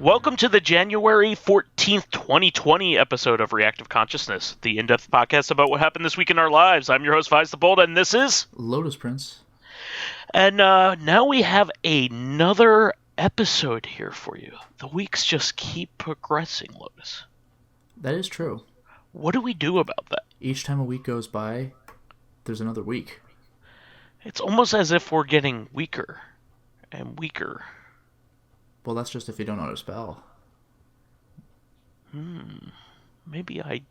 Welcome to the January 14th, 2020 episode of Reactive Consciousness, the in-depth podcast about what happened this week in our lives. I'm your host, vysethebold, and this is... Lotus Prince. And now we have another episode here for you. The weeks just keep progressing, Lotus. That is true. What do we do about that? Each time a week goes by, there's another week. It's almost as if we're getting weaker and weaker. Well, that's just if you don't know how to spell. Maybe I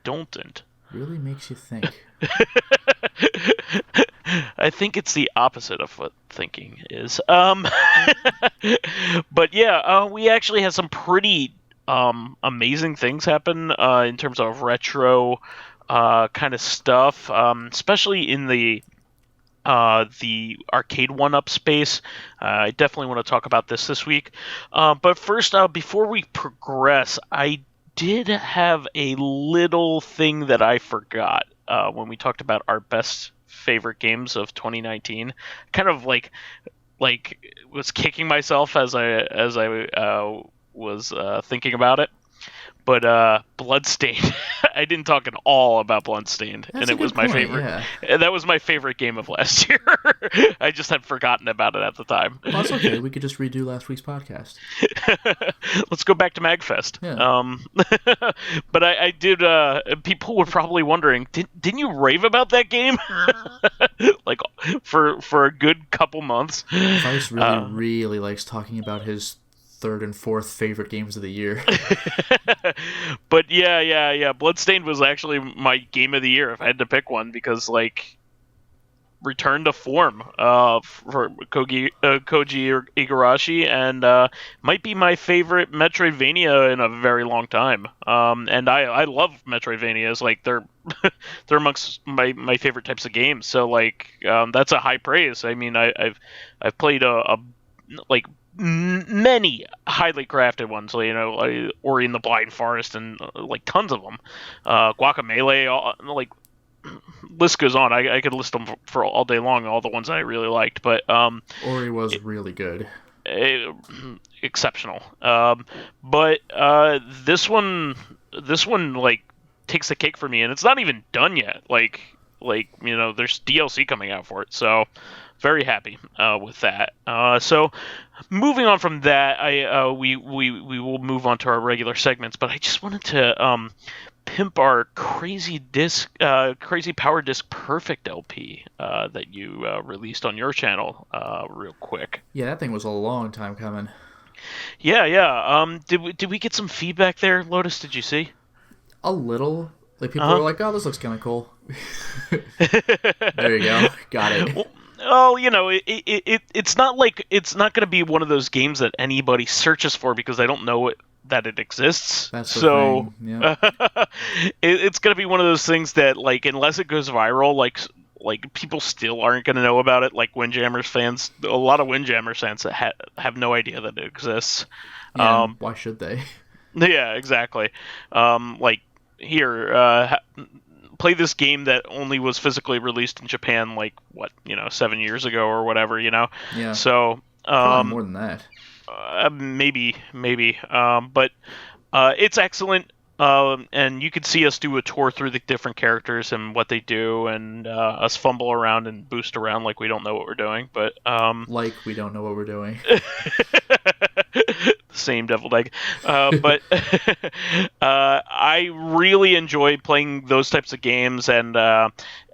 don't. Really makes you think. I think it's the opposite of what thinking is. But yeah, we actually had some pretty amazing things happen in terms of retro kind of stuff, especially in the arcade one-up space. I definitely want to talk about this week. But first, before we progress, I did have a little thing that I forgot when we talked about our best favorite games of 2019. Kind of like was kicking myself as I was thinking about it. But Bloodstained, I didn't talk at all about Bloodstained, That's and a it was good my point, favorite. yeah. That was my favorite game of last year. I just had forgotten about it at the time. Well, that's okay. We could just redo last week's podcast. Let's go back to MagFest. Yeah. But I did. People were probably wondering, didn't you rave about that game? Like for a good couple months. Vice really likes talking about his third and fourth favorite games of the year. But yeah. Bloodstained was actually my game of the year if I had to pick one, because return to form for Koji Igarashi, and might be my favorite Metroidvania in a very long time. And I love Metroidvanias. Like they're amongst my favorite types of games. So that's a high praise. I mean, I've played many highly crafted ones, like Ori and the Blind Forest, and tons of them. Guacamelee, list goes on. I could list them for all day long, all the ones that I really liked. But Ori was really good. Exceptional. But this one takes the cake for me, and it's not even done yet. There's DLC coming out for it, so very happy with that. So moving on from that, we will move on to our regular segments. But I just wanted to pimp our crazy power disc perfect LP that you released on your channel real quick. Yeah, that thing was a long time coming. Yeah. Did we get some feedback there, Lotus? Did you see? A little. People were like, "Oh, this looks kind of cool." There you go. Got it. Well, it's not going to be one of those games that anybody searches for because they don't know that it exists. That's the thing. Yeah. It's going to be one of those things that, unless it goes viral, people still aren't going to know about it. Like Windjammers fans, a lot of Windjammers fans that have no idea that it exists. Yeah, why should they? Yeah, exactly. Play this game that only was physically released in Japan 7 years ago or whatever, Yeah. So probably more than that. Maybe. But it's excellent. And you could see us do a tour through the different characters and what they do, and us fumble around and boost around like we don't know what we're doing. But like we don't know what we're doing. Same deviled egg. But I really enjoy playing those types of games, and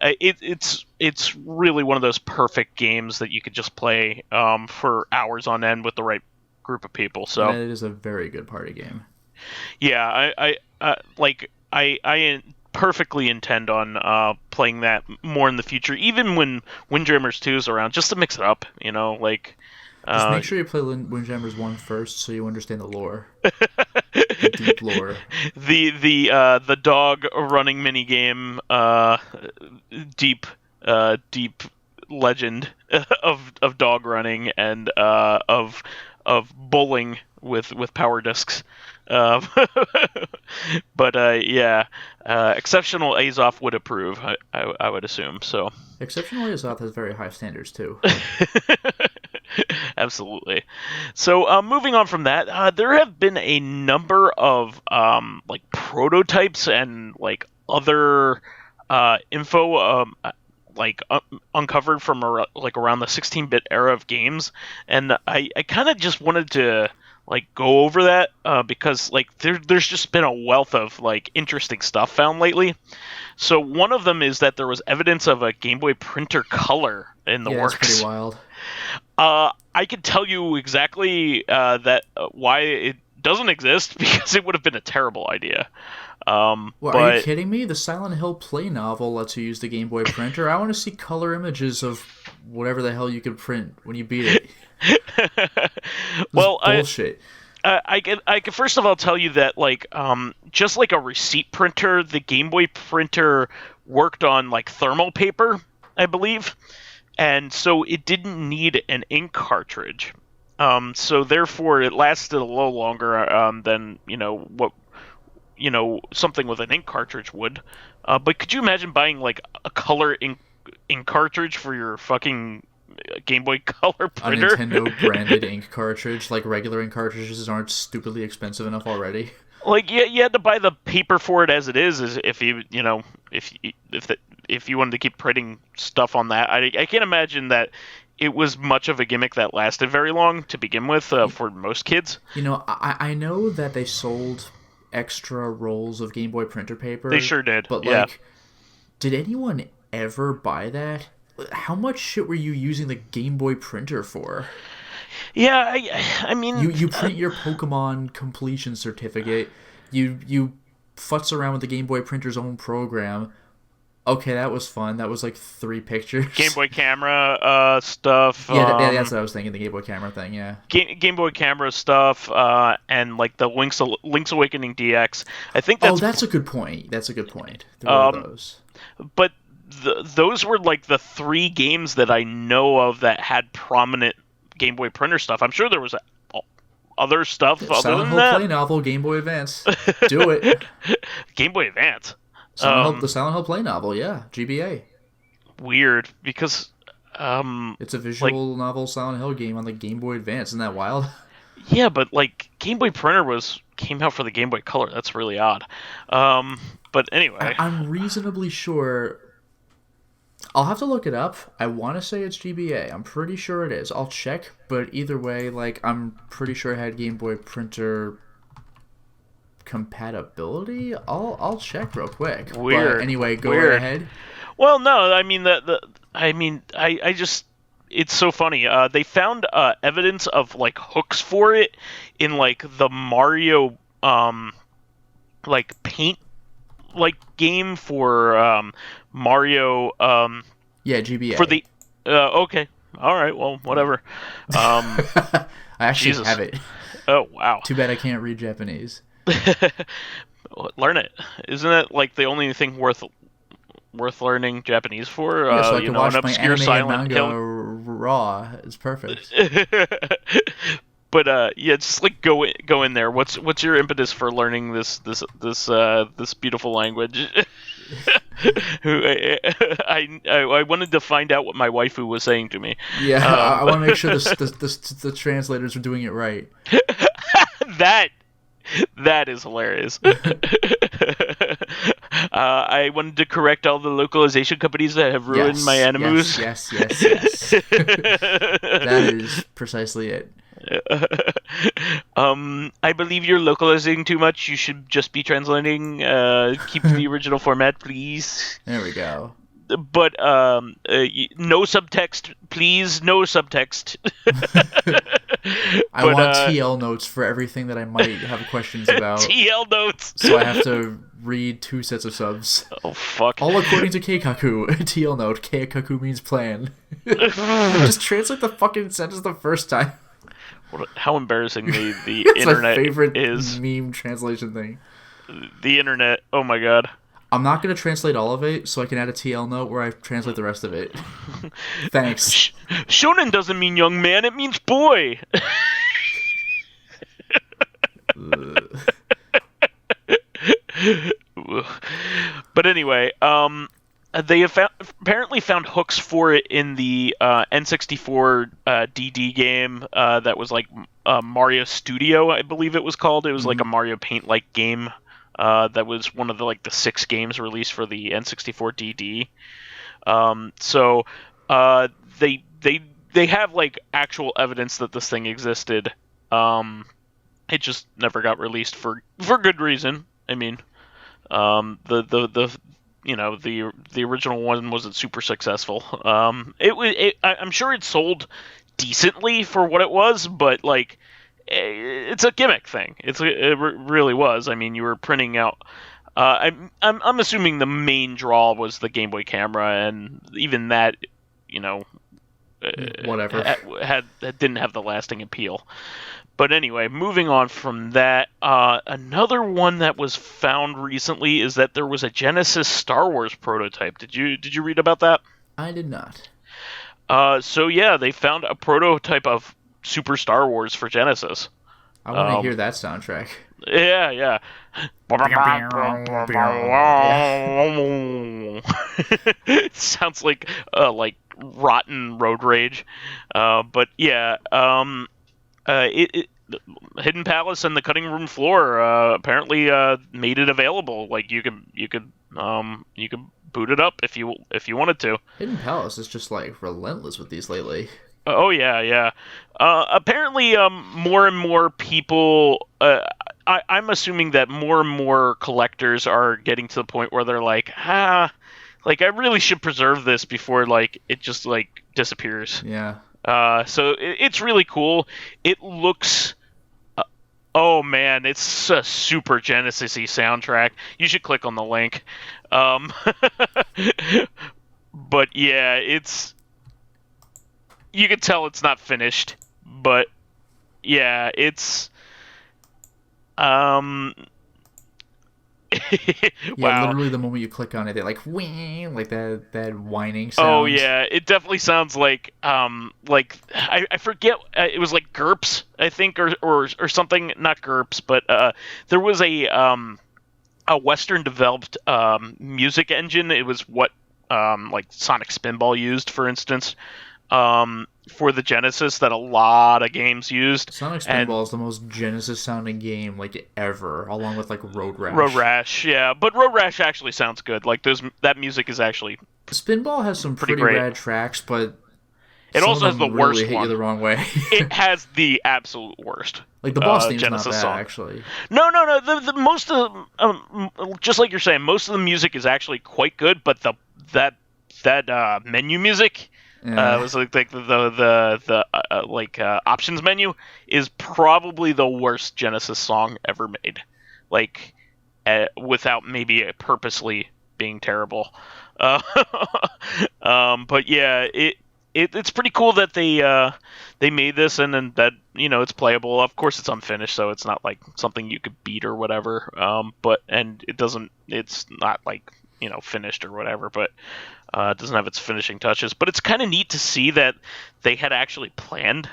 it's really one of those perfect games that you could just play for hours on end with the right group of people. So and it is a very good party game. Yeah, I perfectly intend on playing that more in the future, even when Windjammers 2 is around, just to mix it up, Just make sure you play Windjammers 1 first so you understand the lore. The deep lore. The dog running minigame, deep legend of dog running and of bowling with power discs. But yeah, Exceptional Azoff would approve, I would assume. So Exceptional Azoff has very high standards too. Absolutely. So, moving on from that, there have been a number of like prototypes and like other info like uncovered from like around the 16-bit era of games, and I kind of just wanted to like go over that because like there's just been a wealth of like interesting stuff found lately. So one of them is that there was evidence of a Game Boy printer color in the works. That's pretty wild. I can tell you exactly why it doesn't exist because it would have been a terrible idea. Well, are you kidding me? The Silent Hill play novel lets you use the Game Boy printer. I want to see color images of whatever the hell you can print when you beat it. Well, bullshit. I can first of all tell you that like just like a receipt printer, the Game Boy printer worked on like thermal paper, I believe, and so it didn't need an ink cartridge. So therefore, it lasted a little longer than something with an ink cartridge would. But could you imagine buying like a color ink cartridge for your fucking Game Boy Color printer? A Nintendo branded ink cartridge, like regular ink cartridges aren't stupidly expensive enough already. Like you had to buy the paper for it as it is if you wanted to keep printing stuff on that. I can't imagine that it was much of a gimmick that lasted very long to begin with for most kids. I know that they sold extra rolls of Game Boy printer paper. They sure did. But like, did anyone ever buy that? How much shit were you using the Game Boy printer for? Yeah, I mean... You print your Pokemon completion certificate. You futz around with the Game Boy printer's own program. Okay, that was fun. That was like 3 pictures. Game Boy camera stuff. Yeah, that's what I was thinking, the Game Boy camera thing, yeah. Game Boy camera stuff, and like the Link's Awakening DX. I think that's... Oh, that's a good point. There were those. But those were like the 3 games that I know of that had prominent Game Boy printer stuff. I'm sure there was other stuff other Silent than Hill that. Play Novel, Game Boy Advance. Do it. Game Boy Advance. The Silent Hill Play Novel, yeah. GBA. Weird, because... it's a visual novel Silent Hill game on the Game Boy Advance. Isn't that wild? Yeah, but like Game Boy printer came out for the Game Boy Color. That's really odd. But anyway. I'm reasonably sure... I'll have to look it up. I want to say it's GBA. I'm pretty sure it is. I'll check, but either way, like, I'm pretty sure it had Game Boy printer compatibility. I'll check real quick. Weird. But anyway, go right ahead. Well, no, I mean I just it's so funny. They found evidence of like hooks for it in like the Mario like paint like game for Mario yeah, GBA. for the okay. All right, well, whatever. I actually Jesus. have it. Oh, wow. Too bad I can't read Japanese. Learn it. Isn't it like the only thing worth learning Japanese for? Yeah, so I can watch an my obscure anime Silent and Hill. manga raw. It's perfect. But yeah, just like go in there. What's your impetus for learning this beautiful language? I wanted to find out what my waifu was saying to me. Yeah, I want to make sure the translators are doing it right. That is hilarious. I wanted to correct all the localization companies that have ruined my animus. Yes. That is precisely it. I believe you're localizing too much. You should just be translating. Keep the original format, please. There we go. But no subtext, please. No subtext. I want TL notes for everything that I might have questions about. TL notes. So I have to read 2 sets of subs. Oh, fuck. All according to Keikaku. TL note. Keikaku means plan. Just translate the fucking sentence the first time. How embarrassing the It's internet my favorite is. Meme translation thing. The internet. Oh my god. I'm not going to translate all of it, so I can add a TL note where I translate the rest of it. Thanks. Shonen doesn't mean young man, it means boy. But anyway, they have apparently found hooks for it in the N64 DD game that was like Mario Studio, I believe it was called. It was like a Mario Paint-like game that was one of the 6 games released for the N64 DD. So they have like actual evidence that this thing existed. It just never got released for good reason. I mean, the original one wasn't super successful. I'm sure it sold decently for what it was, but like it's a gimmick thing. It really was. I mean, you were printing out. I'm assuming the main draw was the Game Boy camera, and even that, whatever didn't have the lasting appeal. But anyway, moving on from that, another one that was found recently is that there was a Genesis Star Wars prototype. Did you read about that? I did not. So yeah, they found a prototype of Super Star Wars for Genesis. I want to hear that soundtrack. Yeah. It sounds like rotten road rage, but yeah. Hidden Palace and the Cutting Room Floor apparently made it available. Like you could boot it up if you wanted to. Hidden Palace is just like relentless with these lately. Oh yeah. Apparently, more and more people. I'm assuming that more and more collectors are getting to the point where they're like, I really should preserve this before it just disappears. Yeah. So it's really cool. It looks. Oh man, it's a super Genesis-y soundtrack. You should click on the link. But yeah, it's. You can tell it's not finished, but yeah, it's. Wow. Yeah, literally the moment you click on it, they're like whing, like that whining sound. Oh yeah, it definitely sounds like I forget, it was like GURPS, I think, or something, not GURPS, but there was a Western developed music engine. It was what Sonic Spinball used, for instance. For the Genesis that a lot of games used. Sonic Spinball is the most Genesis sounding game ever, along with Road Rash. Road Rash, yeah, but Road Rash actually sounds good. That music is actually Spinball has some pretty rad tracks, but it also has the really worst hit one. You the wrong way. It has the absolute worst. The boss theme's Genesis not bad, song. actually. No. The most of just like you're saying, most of the music is actually quite good, but that menu music. Yeah. It was the options menu is probably the worst Genesis song ever made, without maybe purposely being terrible. But yeah, it's pretty cool that they made this, and then that it's playable. Of course, it's unfinished, so it's not like something you could beat or whatever. It's not finished or whatever, but. It doesn't have its finishing touches, but it's kind of neat to see that they had actually planned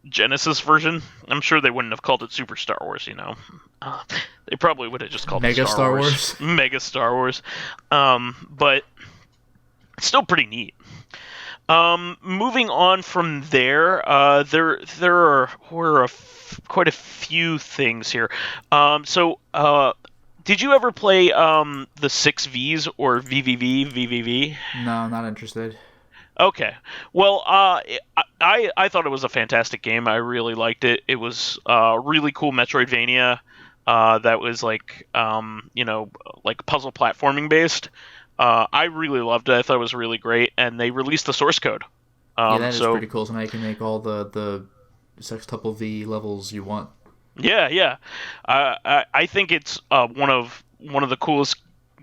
Genesis version. I'm sure they wouldn't have called it Super Star Wars, they probably would have just called Mega it Star Wars. Mega Star Wars. But it's still pretty neat. Moving on from there, there were quite a few things here. Did you ever play the 6 Vs or VVVVVV? No, not interested. Okay. Well, I thought it was a fantastic game. I really liked it. It was really cool Metroidvania that was puzzle platforming based. I really loved it. I thought it was really great, and they released the source code. Yeah, that is pretty cool. So now you can make all the Sextuple V levels you want. Yeah. I think it's one of the coolest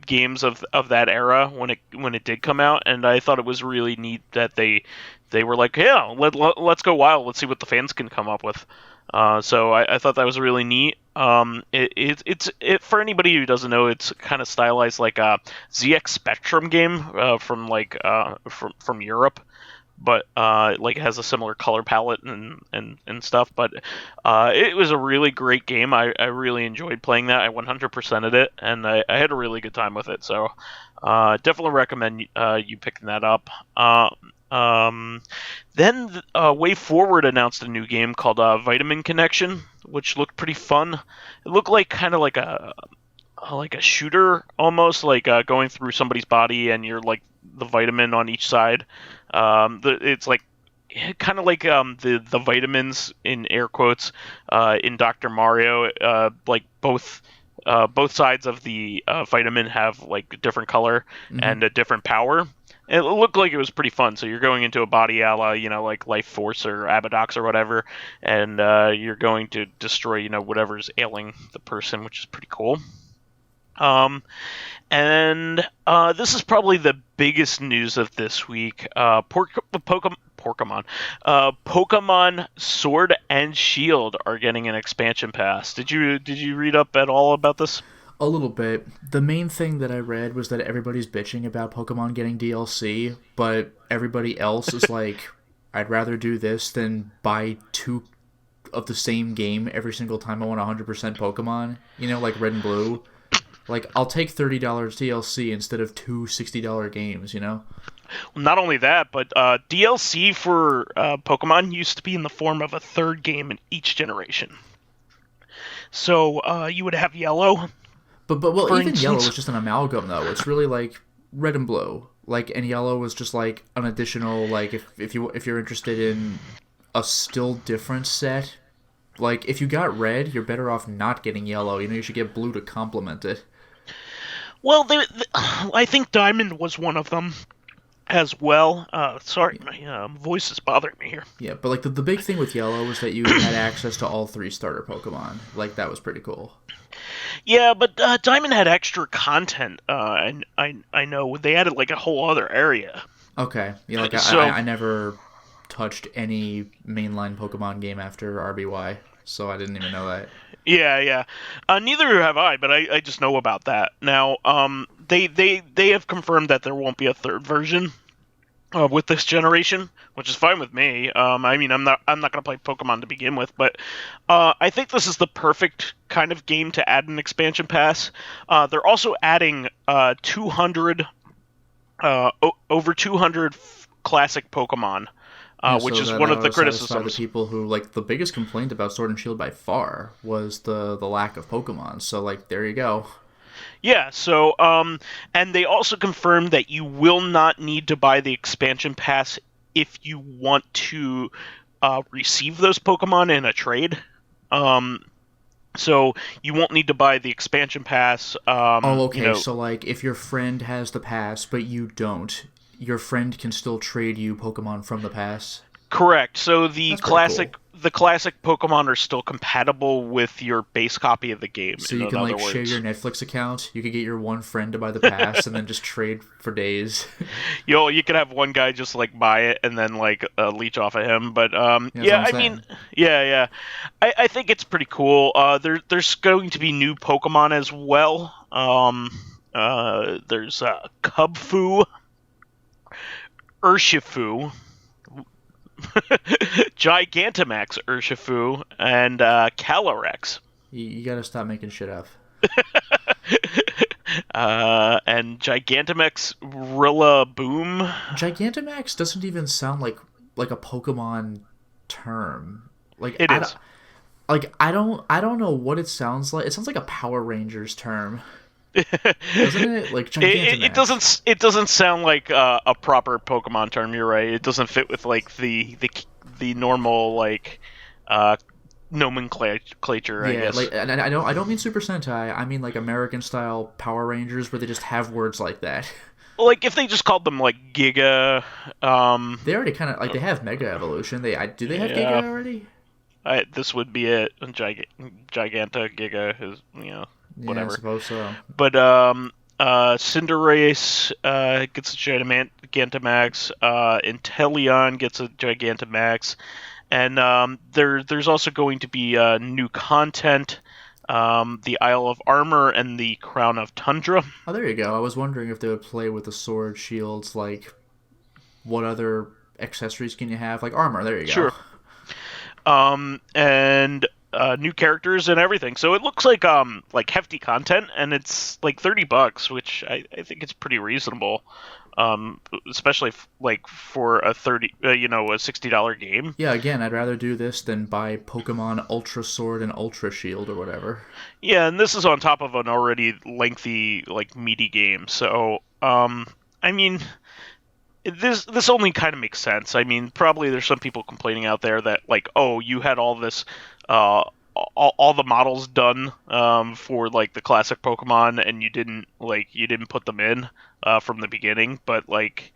games of that era when it did come out, and I thought it was really neat that they were like, yeah, let's go wild, let's see what the fans can come up with. So I thought that was really neat. It's for anybody who doesn't know, it's kind of stylized like a ZX Spectrum game from Europe. but like it has a similar color palette and stuff. But it was a really great game. I really enjoyed playing that. I 100%ed it, and I had a really good time with it. So definitely recommend you picking that up. Then Way Forward announced a new game called Vitamin Connection, which looked pretty fun. It looked like kind of like a shooter almost, like going through somebody's body and you're like the vitamin on each side. It's like kind of like the vitamins in air quotes in Dr. Mario. Like both sides of the vitamin have like a different color and a different power. It looked like it was pretty fun. So you're going into a body a la, like Life Force or Abadox or whatever, and you're going to destroy, whatever's ailing the person, which is pretty cool. And this is probably the biggest news of this week. Pokemon Sword and Shield are getting an expansion pass. Did you read up at all about this? A little bit. The main thing that I read was that everybody's bitching about Pokemon getting DLC, but everybody else is like, I'd rather do this than buy two of the same game every single time I want 100% Pokemon. Like Red and Blue. Like, I'll take $30 DLC instead of two $60 games, Well, not only that, but DLC for Pokemon used to be in the form of a third game in each generation. So you would have Yellow. But well, even Yellow was just an amalgam, though. It's really like Red and Blue. Like, and Yellow was just like an additional, like, if you're interested in a still different set, like, if you got Red, you're better off not getting Yellow. You should get Blue to complement it. Well, I think Diamond was one of them as well. Sorry, my voice is bothering me here. Yeah, but like the big thing with Yellow was that you had access to all 3 starter Pokemon. Like, that was pretty cool. Yeah, but Diamond had extra content. I know they added like a whole other area. Okay, yeah, like I never touched any mainline Pokemon game after RBY, so I didn't even know that. Yeah. Neither have I, but I just know about that. Now, they have confirmed that there won't be a third version with this generation, which is fine with me. I mean, I'm not gonna play Pokemon to begin with, but I think this is the perfect kind of game to add an expansion pass. They're also adding 200 over 200 classic Pokemon. Which is one of the criticisms. The people who, like, the biggest complaint about Sword and Shield by far was the lack of Pokemon. So, like, there you go. Yeah, so, and they also confirmed that you will not need to buy the expansion pass if you want to receive those Pokemon in a trade. So you won't need to buy the expansion pass. Okay, so, like, if your friend has the pass, but you don't, your friend can still trade you Pokemon from the pass? Correct. So the classic Pokemon are still compatible with your base copy of the game. So you can, like, share your Netflix account. You could get your one friend to buy the pass and then just trade for days. You could have one guy just, like, buy it and then, like, leech off of him. But I mean, yeah. I think it's pretty cool. There's going to be new Pokemon as well. There's Cubfu, Urshifu, Gigantamax Urshifu, and Calyrex. You gotta stop making shit up. And Gigantamax Rillaboom. Gigantamax doesn't even sound like a Pokemon term. Like, it is. I don't know what it sounds like. It sounds like a Power Rangers term. Doesn't it? Like, Gigantamax. It doesn't sound like a proper Pokemon term. You're right. It doesn't fit with, like, the normal, like, nomenclature. I guess. Like, and I don't mean Super Sentai. I mean, like, American style Power Rangers where they just have words like that. Like, if they just called them, like, Giga. They already kind of, like, they have Mega Evolution. Do they have Giga already? This would be it. Giganta Giga is, whatever. Yeah, I suppose so. But Cinderace gets a Gigantamax. Inteleon gets a Gigantamax, and there's also going to be new content. The Isle of Armor and the Crown of Tundra. Oh, there you go. I was wondering if they would play with the sword shields. Like, what other accessories can you have? Like armor, there you go. Sure. And new characters and everything. So it looks like hefty content, and it's like $30, which I think it's pretty reasonable. Especially like for a a $60 game. Yeah, again, I'd rather do this than buy Pokemon Ultra Sword and Ultra Shield or whatever. Yeah, and this is on top of an already lengthy, like meaty game. So, I mean, this only kind of makes sense. I mean, probably there's some people complaining out there that like, oh, you had all this, all the models done for like the classic Pokemon, and you didn't put them in from the beginning. But like,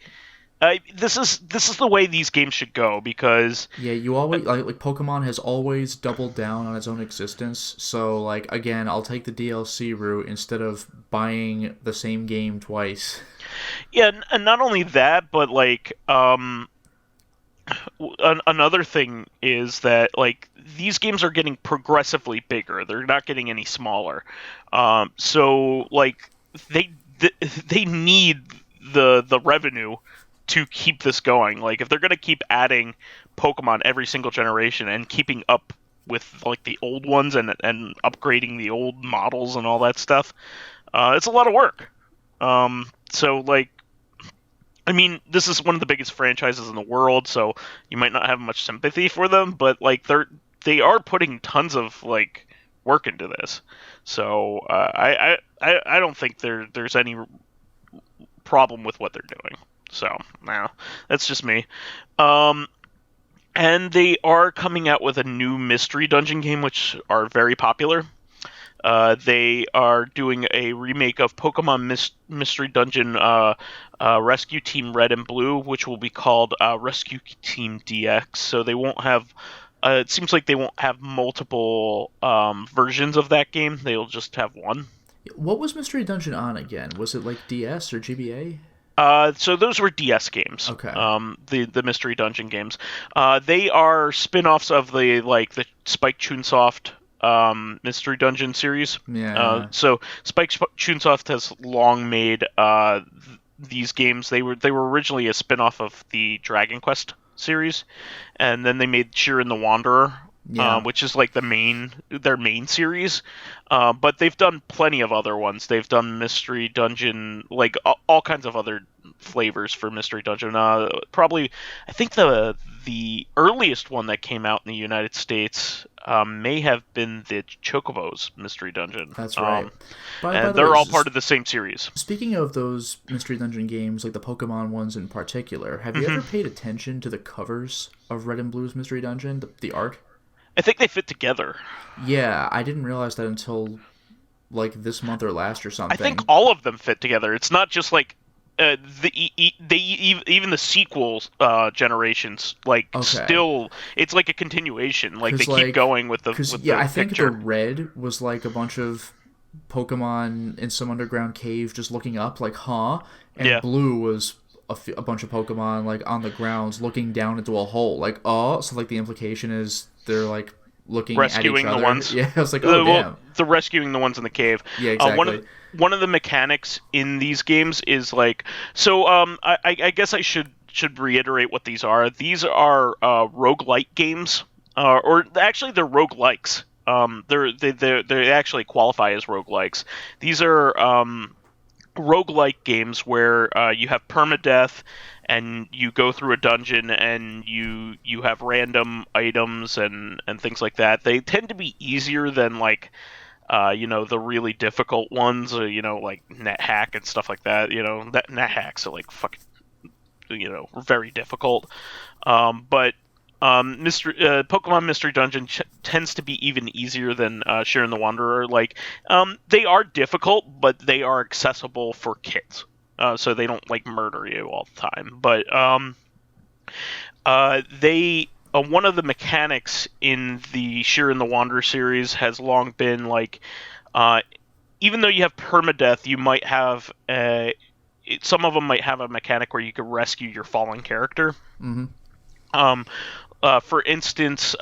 this is the way these games should go because Yeah, you always like Pokemon has always doubled down on its own existence. So like again, I'll take the DLC route instead of buying the same game twice. yeah, and not only that, but like another thing is that like these games are getting progressively bigger. They're not getting any smaller. So like they need the revenue to keep this going. Like if they're going to keep adding Pokemon every single generation and keeping up with like the old ones and upgrading the old models and all that stuff, it's a lot of work. So like I mean, this is one of the biggest franchises in the world, so you might not have much sympathy for them, but like they are putting tons of like work into this. So I don't think there's any problem with what they're doing. So nah, that's just me. And they are coming out with a new mystery dungeon game, which are very popular. They are doing a remake of Pokemon Mystery Dungeon Rescue Team Red and Blue, which will be called Rescue Team DX. So they won't have. It seems like they won't have multiple versions of that game. They'll just have one. What was Mystery Dungeon on again? Was it like DS or GBA? So those were DS games. Okay. The Mystery Dungeon games. They are spin-offs of the Spike Chunsoft Mystery Dungeon series. Yeah. So Spike Chunsoft has long made these games. They were originally a spin-off of the Dragon Quest series, and then they made Shiren the Wanderer, which is like their main series. But they've done plenty of other ones. They've done Mystery Dungeon, like all kinds of other flavors for Mystery Dungeon. Probably, I think the earliest one that came out in the United States may have been the Chocobo's Mystery Dungeon. That's right. And they're all part of the same series. Speaking of those Mystery Dungeon games, like the Pokemon ones in particular, have you ever paid attention to the covers of Red and Blue's Mystery Dungeon, the art? I think they fit together. Yeah, I didn't realize that until like this month or last or something. I think all of them fit together. It's not just like even the sequels generations still it's like a continuation. Like they keep going with the I think picture. the red was like a bunch of Pokemon in some underground cave just looking up like and blue was a bunch of Pokemon like on the grounds looking down into a hole like so like the implication is they're like looking rescuing at each other. the ones. Yeah, I was like, damn. The rescuing the ones in the cave. Yeah, exactly. One of the mechanics in these games is like I guess I should reiterate what these are. These are roguelike games, or actually they're roguelikes. They actually qualify as roguelikes. These are roguelike games where you have permadeath and you go through a dungeon and you have random items and things like that. They tend to be easier than like the really difficult ones, like NetHack and stuff like that. NetHacks are like fucking very difficult. But Pokemon Mystery Dungeon tends to be even easier than Shiren the Wanderer. Like, they are difficult, but they are accessible for kids, so they don't like murder you all the time. But one of the mechanics in the Shiren the Wanderer series has long been like, even though you have permadeath, you might have some of them might have a mechanic where you could rescue your fallen character. Mm-hmm. For instance,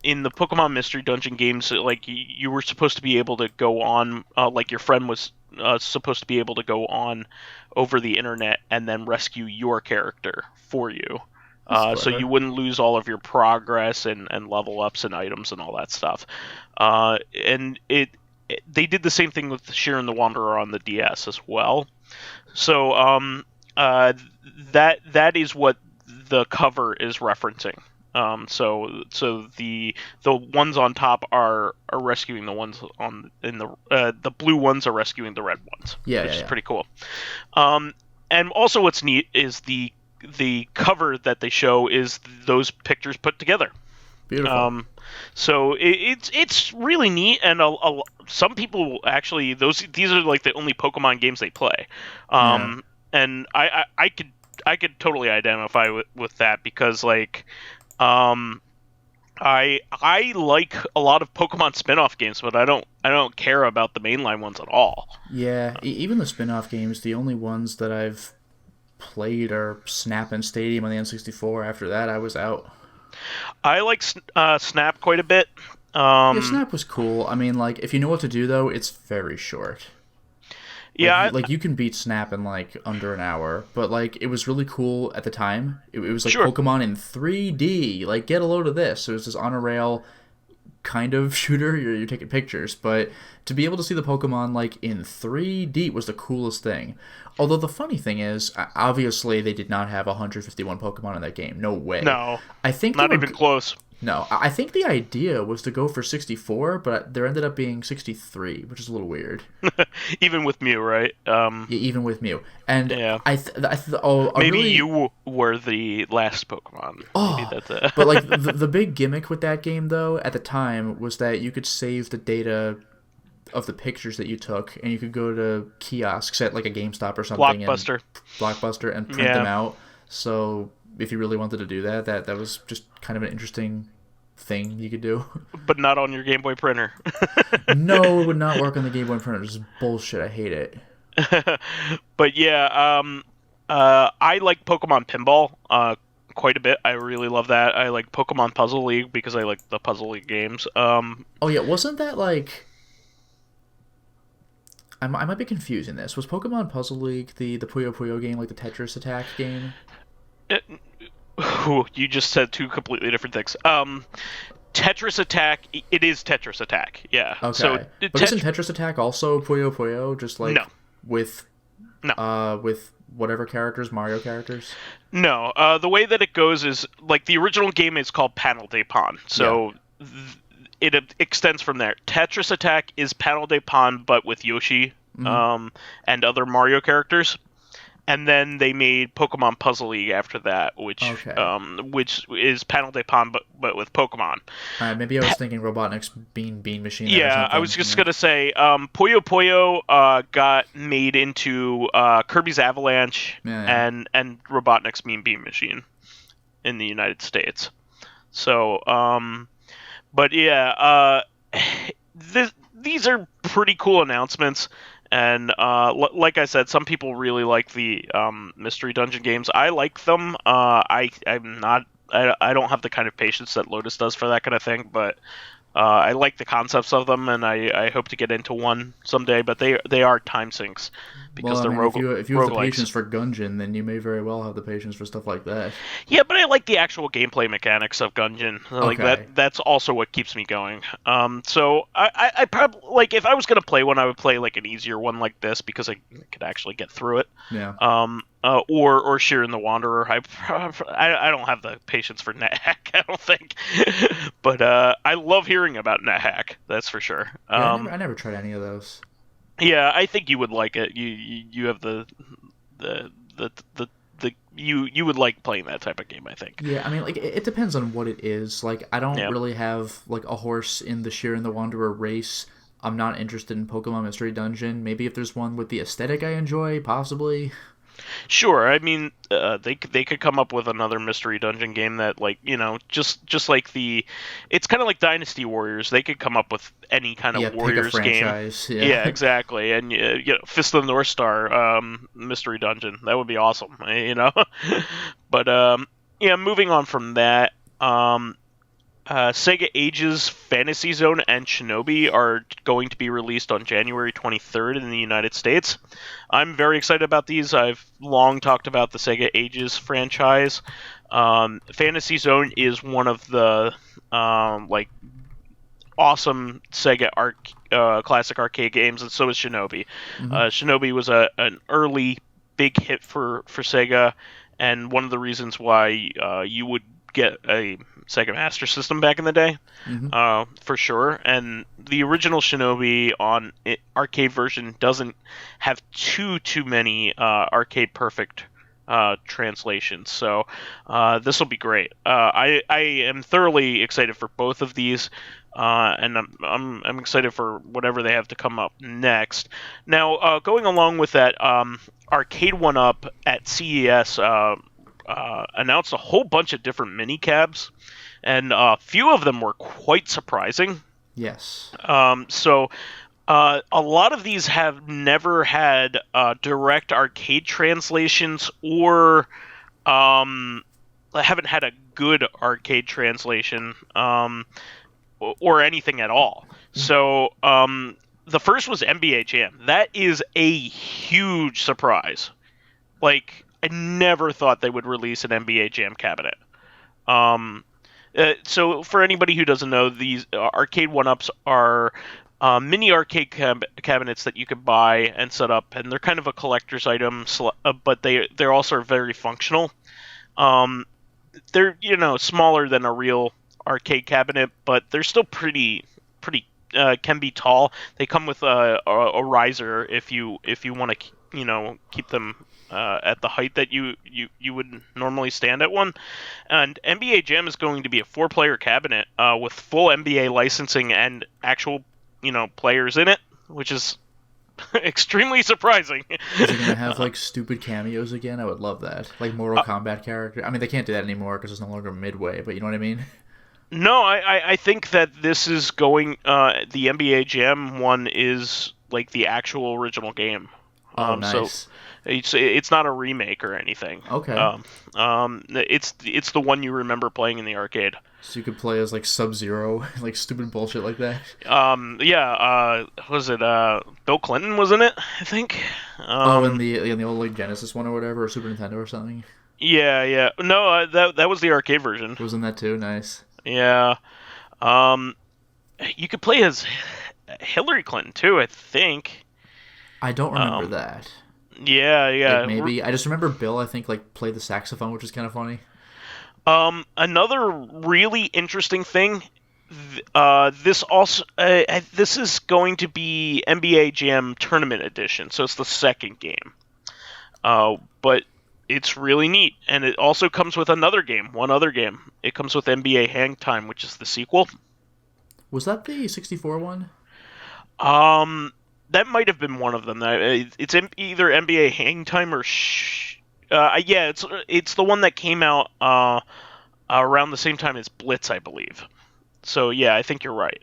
in the Pokemon Mystery Dungeon games, like you were supposed to be able to go on, like your friend was supposed to be able to go on over the internet and then rescue your character for you. That's So you clever. wouldn't lose all of your progress and level ups and items and all that stuff. And they did the same thing with Shiren the Wanderer on the DS as well. So uh, that is what the cover is referencing. So the ones on top are rescuing the ones on in the blue ones are rescuing the red ones, Yeah, which yeah, is yeah. pretty cool. Um, and also what's neat is the cover that they show is those pictures put together. Beautiful. Um, so it's really neat, and some people actually these are like the only Pokemon games they play, Yeah. and I could totally identify with that because like um I like a lot of Pokemon spin-off games, but I don't care about the mainline ones at all. Yeah, even the spin-off games, the only ones that I've played are Snap and Stadium on the N64. After that, I was out. I like Snap quite a bit. Yeah, Um, Snap was cool. I mean, like, if you know what to do though, it's very short. yeah, Like you can beat Snap in like under an hour, but like it was really cool at the time. It was like sure. Pokemon in 3D. Like get a load of this. It was this on a rail kind of shooter. You're taking pictures, but to be able to see the Pokemon like in 3D was the coolest thing. Although the funny thing is, obviously they did not have 151 Pokemon in that game. No way. No, I think they not were even close. no. I think the idea was to go for 64, but there ended up being 63, which is a little weird. Even with Mew, right? Yeah, even with Mew. And Yeah. oh, a Maybe really you were the last Pokemon. Maybe oh, that's but like the big gimmick with that game though at the time was that you could save the data of the pictures that you took, and you could go to kiosks at like a GameStop or something and Blockbuster. Blockbuster and print them Yeah, out. So if you really wanted to do that, that was just kind of an interesting thing you could do. but not on your Game Boy printer. No, it would not work on the Game Boy printer. This is bullshit. I hate it. But yeah, I like Pokemon Pinball quite a bit. I really love that. I like Pokemon Puzzle League because I like the Puzzle League games. Oh yeah, wasn't that like I might be confusing this. Was Pokemon Puzzle League the Puyo Puyo game, like the Tetris Attack game? It, you just said two completely different things. Tetris Attack. It is Tetris Attack. Yeah. So Okay, but isn't Tetris Attack also Puyo Puyo, just no, like with no. with whatever characters, Mario characters? No, the way that it goes is like the original game is called Panel de Pon, Yeah. so it extends from there. Tetris Attack is Panel de Pon, but with Yoshi Hmm. and other Mario characters, and then they made Pokemon Puzzle League after that, Okay. which is Panel de Pon, but with Pokemon. Maybe I was thinking Robotnik's Bean Machine or Yeah, I something. was just Yeah. gonna say, Puyo Puyo got made into Kirby's Avalanche Yeah, yeah. and Robotnik's Mean Bean Machine in the United States. So, but yeah, these are pretty cool announcements. And like I said, some people really like the mystery dungeon games. I like them. I'm not. I don't have the kind of patience that Lotus does for that kind of thing, but I like the concepts of them, and I hope to get into one someday. But they are time sinks Well, because I they're mean, if you have the roguelikes. patience for Gungeon, then you may very well have the patience for stuff like that. Yeah, but I like the actual gameplay mechanics of Gungeon. Like Okay. that's also what keeps me going. So I probably like if I was gonna play one, I would play like an easier one like this because I could actually get through it. Yeah. Or Shiren the Wanderer. I don't have the patience for NetHack, I don't think. But I love hearing about NetHack. That's for sure. Yeah, I never tried any of those. Yeah, I think you would like it. You have the you would like playing that type of game, I think. Yeah, I mean, like it depends on what it is. Like, I don't Yeah. really have like a horse in the Sheer and the Wanderer race. I'm not interested in Pokemon Mystery Dungeon. Maybe if there's one with the aesthetic I enjoy, possibly. Sure. I mean, they could come up with another mystery dungeon game that, like, just like it's kind of like Dynasty Warriors. They could come up with any kind Yeah, of pick a Warriors game. franchise. Yeah, Yeah. exactly. And Fist of the North Star mystery dungeon. That would be awesome. But yeah, moving on from that. Sega Ages Fantasy Zone and Shinobi are going to be released on January 23rd in the United States. I'm very excited about these. I've long talked about the Sega Ages franchise. Fantasy Zone is one of the like awesome Sega classic arcade games, and so is Shinobi. Hmm. Shinobi was an early big hit for Sega, and one of the reasons why you would get a Sega Master System back in the day, Hmm. for sure. And the original Shinobi on arcade version doesn't have too many arcade perfect translations, so this will be great. I am thoroughly excited for both of these. And I'm excited for whatever they have to come up next. Now, going along with that, Arcade One Up at CES announced a whole bunch of different mini cabs, and a few of them were quite surprising. Yes. A lot of these have never had direct arcade translations, or haven't had a good arcade translation. Or anything at all. So the first was NBA Jam. That is a huge surprise. Like, I never thought they would release an NBA Jam cabinet. Um, so for anybody who doesn't know, these arcade one-ups are mini arcade cabinets that you could buy and set up, and they're kind of a collector's item, but they're also very functional. Um, they're smaller than a real arcade cabinet, but they're still pretty can be tall. They come with a riser if you want to keep them at the height that you would normally stand at one. And NBA Jam is going to be a 4-player cabinet with full NBA licensing and actual players in it, which is extremely surprising. Is it gonna have like stupid cameos again? I would love that. Like Mortal Kombat character. I mean, they can't do that anymore because it's no longer Midway. But you know what I mean? No, I think that this is going. The NBA Jam one is like the actual original game. Oh, So nice. it's not a remake or anything. Okay. It's the one you remember playing in the arcade. So you could play as like Sub-Zero, like stupid bullshit like that. Yeah. Was it Bill Clinton was in it? I think. Oh, in the old like Genesis one or whatever, or Super Nintendo or something. Yeah, yeah. No, that was the arcade version. It was in that too. Nice. Yeah. Um, you could play as Hillary Clinton too, I think. I don't remember Um, that. yeah, Like yeah. maybe I just remember Bill. I think like played the saxophone, which is kind of funny. Another really interesting thing. This also this is going to be NBA Jam Tournament Edition, so it's the second game. But it's really neat, and it also comes with one other game. It comes with NBA Hang Time, which is the sequel. Was that the 64 one? That might have been one of them. It's either NBA Hang Time or yeah, it's the one that came out around the same time as Blitz, I believe. So yeah, I think you're right.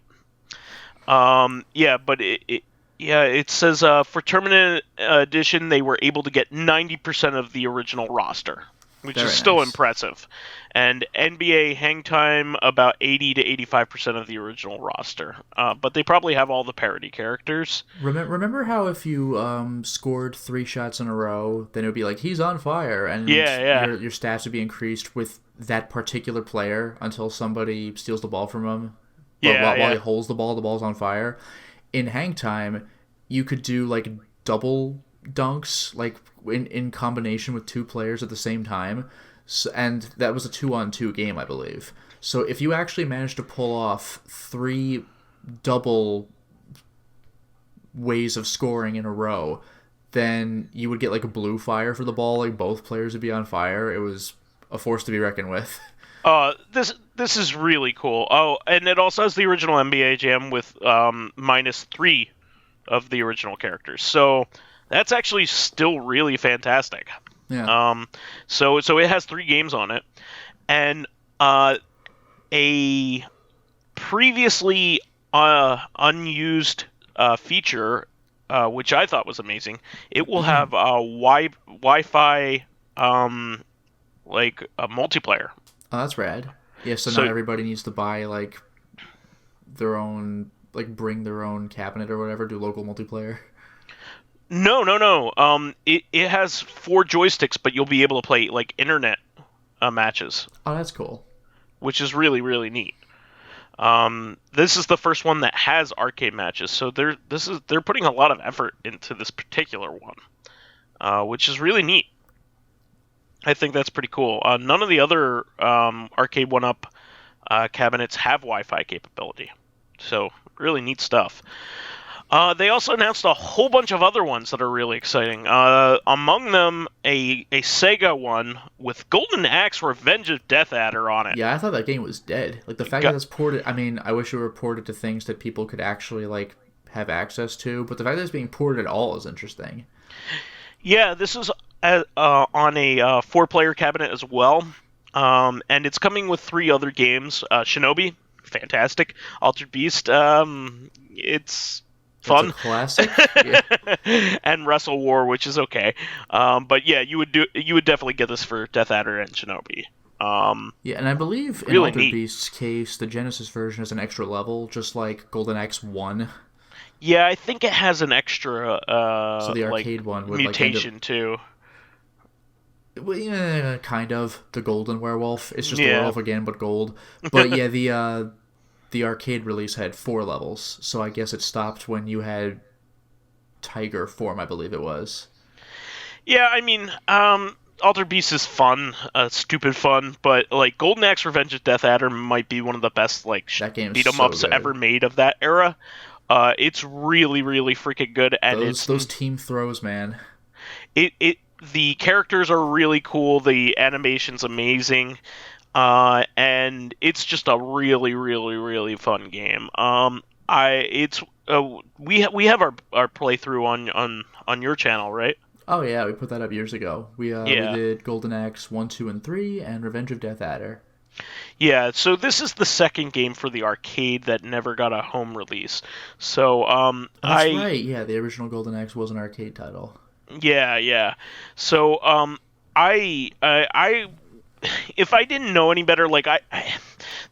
Yeah, but it says for Tournament Edition they were able to get 90% of the original roster, which Very is still nice. impressive. And NBA Hang Time about 80 to 85% of the original roster. But they probably have all the parody characters. Remember how if you scored 3 shots in a row, then it would be like he's on fire, and Yeah, yeah, your stats would be increased with that particular player until somebody steals the ball from him. But yeah, while he yeah. holds the ball's on fire. In Hang Time, you could do like double dunks, like in combination with 2 players at the same time, and that was a 2-on-2 game, I believe. So if you actually managed to pull off 3 double ways of scoring in a row, then you would get like a blue fire for the ball, like both players would be on fire. It was a force to be reckoned with. This is really cool. Oh, and it also has the original NBA Jam with -3 of the original characters. So that's actually still really fantastic. Yeah. So it has 3 games on it, and a previously unused feature, which I thought was amazing. It will have Wi-Fi like a multiplayer. Oh, that's rad. Yeah, so not So everybody needs to buy like their own, like bring their own cabinet or whatever, do local multiplayer. no. It has 4 joysticks, but you'll be able to play like internet matches, Oh, that's cool. which is really, really neat. This is the first one that has arcade matches, so they're putting a lot of effort into this particular one, which is really neat. I think that's pretty cool. None of the other arcade one-up cabinets have Wi-Fi capability, so really neat stuff. They also announced a whole bunch of other ones that are really exciting. Among them, a Sega one with Golden Axe Revenge of Death Adder on it. Yeah, I thought that game was dead. Like, the fact that it's ported... I mean, I wish it were ported to things that people could actually, like, have access to, but the fact that it's being ported at all is interesting. Yeah, this is on a 4-player cabinet as well. And it's coming with 3 other games. Shinobi, fantastic. Altered Beast, it's fun. It's a classic. Yeah. And Wrestle War, which is okay. But yeah, you would definitely get this for Death Adder and Shinobi. Yeah, and I believe in really Altered neat. Beast's case, the Genesis version has an extra level, just like Golden Axe 1. Yeah, I think it has an extra So the arcade like, one would mutation too. Well, yeah, kind of. The golden werewolf. It's just a Yeah. werewolf again, but gold. But yeah, the arcade release had 4 levels, so I guess it stopped when you had tiger form, I believe it was. Yeah, I mean, Altered Beast is fun, stupid fun, but like Golden Axe Revenge of Death Adder might be one of the best like That game's beat 'em so ups good. ever made of that era. It's really, really freaking good, and Those team throws, man. the characters are really cool. The animation's amazing, and it's just a really, really, really fun game. We have our playthrough on your channel, right? Oh yeah, we put that up years ago. We Yeah. did Golden Axe 1, 2, and 3, and Revenge of Death Adder. Yeah, so this is the second game for the arcade that never got a home release. So Oh, that's right. Yeah, the original Golden Axe was an arcade title. yeah. So I if I didn't know any better, like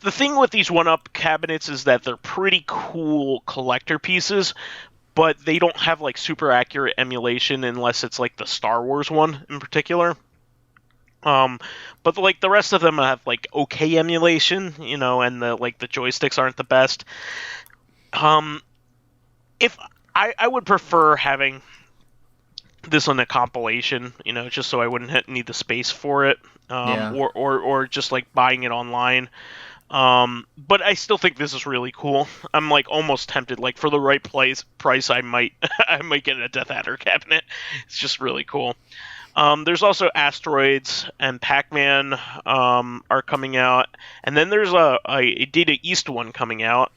the thing with these one-up cabinets is that they're pretty cool collector pieces, but they don't have like super accurate emulation unless it's like the Star Wars one in particular. But like the rest of them have like okay emulation, and the joysticks aren't the best. If I would prefer having this on a compilation, just so I wouldn't need the space for it, Yeah. or just like buying it online. But I still think this is really cool. I'm like almost tempted, like for the right price, I might I might get a Death Adder cabinet. It's just really cool. There's also Asteroids and Pac-Man are coming out, and then there's a Data East one coming out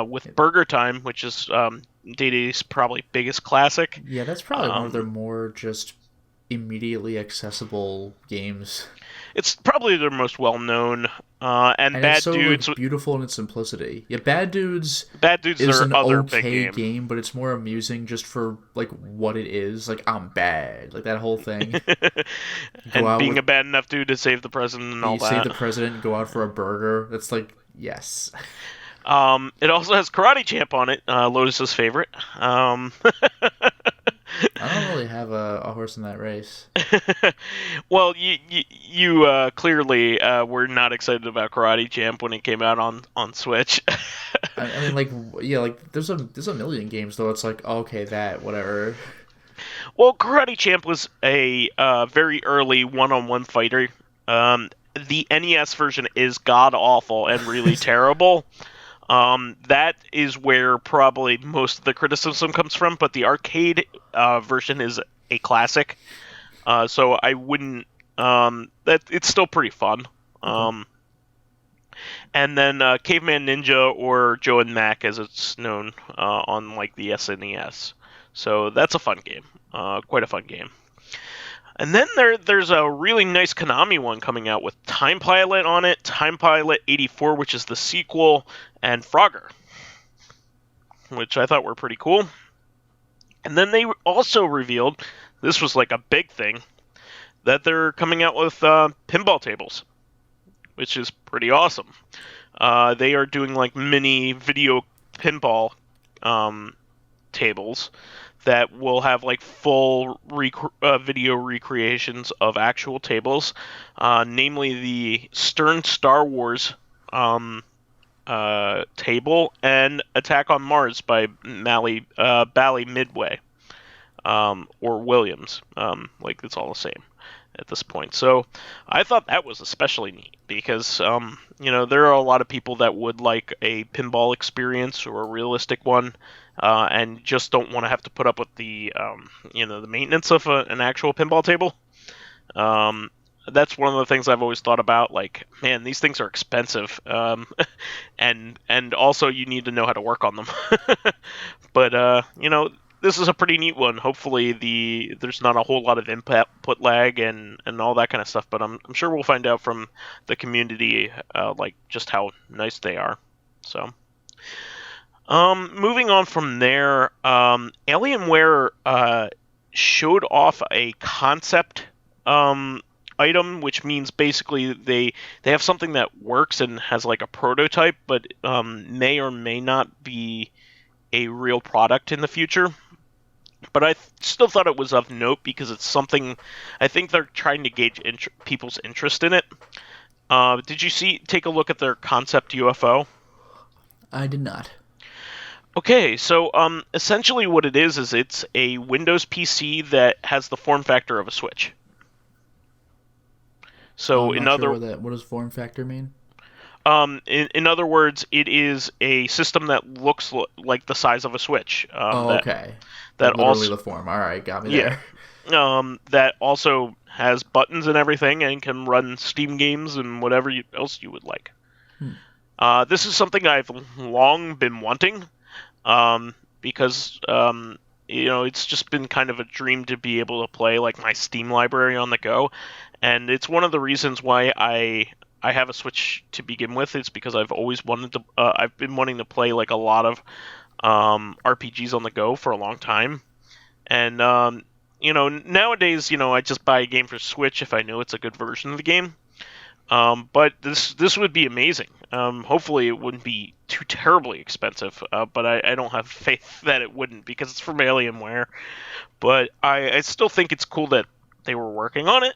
with Burger Time, which is Data East's probably biggest classic. Yeah, that's probably one of their more just immediately accessible games. It's probably their most well-known. And Bad it's so Dudes. like, beautiful in its simplicity. Yeah, Bad Dudes Is is their an other big okay game. but it's more amusing just for like what it is. Like, I'm bad, like that whole thing. And being a bad enough dude to save the president and all you that. save the president and go out for a burger. That's like, yes. It also has Karate Champ on it, Lotus's favorite. I don't really have a horse in that race. Well, you clearly were not excited about Karate Champ when it came out on Switch. I mean, like, yeah, like there's a million games though. It's like, okay, that whatever. Well, Karate Champ was a very early one-on-one fighter. The NES version is god-awful and really terrible. That is where probably most of the criticism comes from, but the arcade version is a classic. So I wouldn't... that it's still pretty fun. And then Caveman Ninja, or Joe and Mac as it's known on like the SNES. So that's a fun game. Quite a fun game. And then there's a really nice Konami one coming out with Time Pilot on it, Time Pilot 84, which is the sequel, and Frogger, which I thought were pretty cool. And then they also revealed, this was like a big thing, that they're coming out with pinball tables, which is pretty awesome. They are doing like mini video pinball tables that will have like full video recreations of actual tables, namely the Stern Star Wars table and Attack on Mars by Bally Midway, or Williams. Like, it's all the same at this point. So I thought that was especially neat because, there are a lot of people that would like a pinball experience or a realistic one, and just don't want to have to put up with the maintenance of an actual pinball table. That's one of the things I've always thought about. Like, man, these things are expensive, and also you need to know how to work on them. But this is a pretty neat one. Hopefully, there's not a whole lot of input lag and all that kind of stuff. But I'm sure we'll find out from the community, like, just how nice they are. So, moving on from there, Alienware showed off a concept item, which means basically they have something that works and has like a prototype, but may or may not be a real product in the future. But I still thought it was of note because it's something I think they're trying to gauge people's interest in it. Did you take a look at their concept UFO? I did not. Okay, so essentially what it is it's a Windows PC that has the form factor of a Switch. So I'm not sure what does form factor mean? In other words, it is a system that looks like the size of a Switch. Okay. That literally also, the form. All right, got me there. That also has buttons and everything and can run Steam games and whatever else you would like. This is something I've long been wanting, because it's just been kind of a dream to be able to play like my Steam library on the go, and it's one of the reasons why I have a Switch to begin with. It's because I've always wanted to. I've been wanting to play like a lot of RPGs on the go for a long time, and nowadays, I just buy a game for Switch if I know it's a good version of the game. But this would be amazing. Hopefully, it wouldn't be too terribly expensive. But I don't have faith that it wouldn't because it's from Alienware. But I still think it's cool that they were working on it.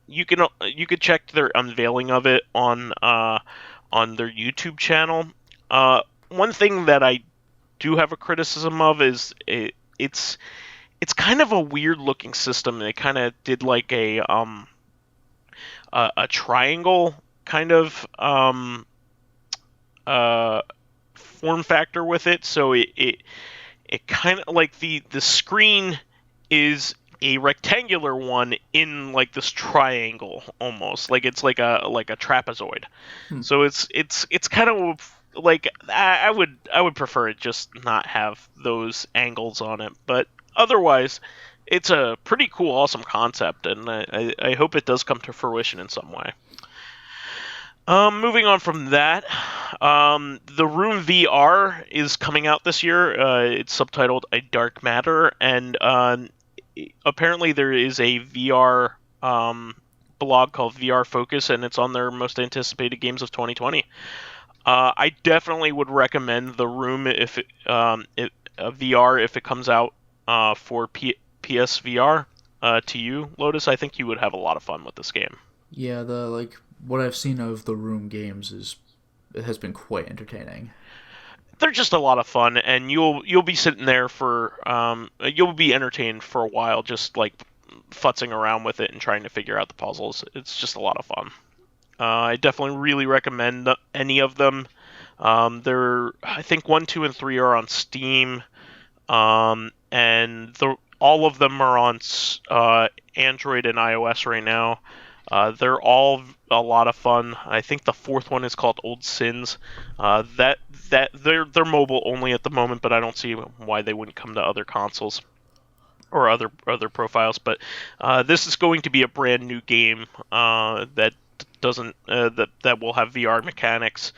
You could check their unveiling of it on their YouTube channel. One thing that I do have a criticism of is it's kind of a weird looking system. They kind of did like a triangle kind of form factor with it, so it kind of like the screen is a rectangular one in like this triangle almost, like it's like a trapezoid. So it's kind of like I would prefer it just not have those angles on it, but otherwise it's a pretty cool, awesome concept, and I hope it does come to fruition in some way. Moving on from that, the Room VR is coming out this year. It's subtitled A Dark Matter, and apparently there is a VR blog called VR Focus, and it's on their most anticipated games of 2020. I definitely would recommend the Room if VR if it comes out for PSVR to you, Lotus. I think you would have a lot of fun with this game. Yeah, what I've seen of the Room games it has been quite entertaining. They're just a lot of fun, and you'll be sitting there for you'll be entertained for a while, just like futzing around with it and trying to figure out the puzzles. It's just a lot of fun. I definitely really recommend any of them. I think 1, 2, and 3 are on Steam, and all of them are on Android and iOS right now. They're all a lot of fun. I think the 4th one is called Old Sins. That they're mobile only at the moment, but I don't see why they wouldn't come to other consoles or other profiles. But this is going to be a brand new game that doesn't that will have VR mechanics,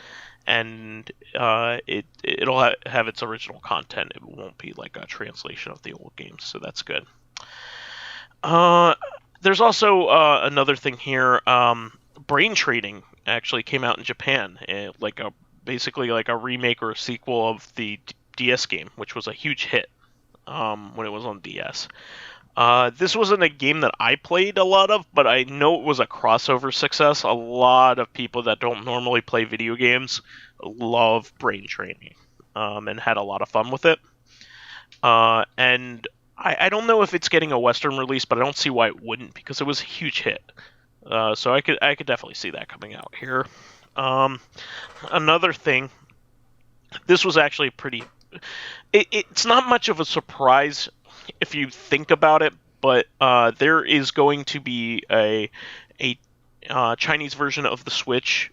and it'll have its original content. It won't be like a translation of the old games, so that's good. There's also another thing here. Brain Trading actually came out in Japan, basically like a remake or a sequel of the DS game, which was a huge hit when it was on DS. This wasn't a game that I played a lot of, but I know it was a crossover success. A lot of people that don't normally play video games love Brain Training, and had a lot of fun with it. And I don't know if it's getting a Western release, but I don't see why it wouldn't, because it was a huge hit. So I could definitely see that coming out here. Another thing, this was actually pretty. It's not much of a surprise if you think about it, but there is going to be a Chinese version of the Switch,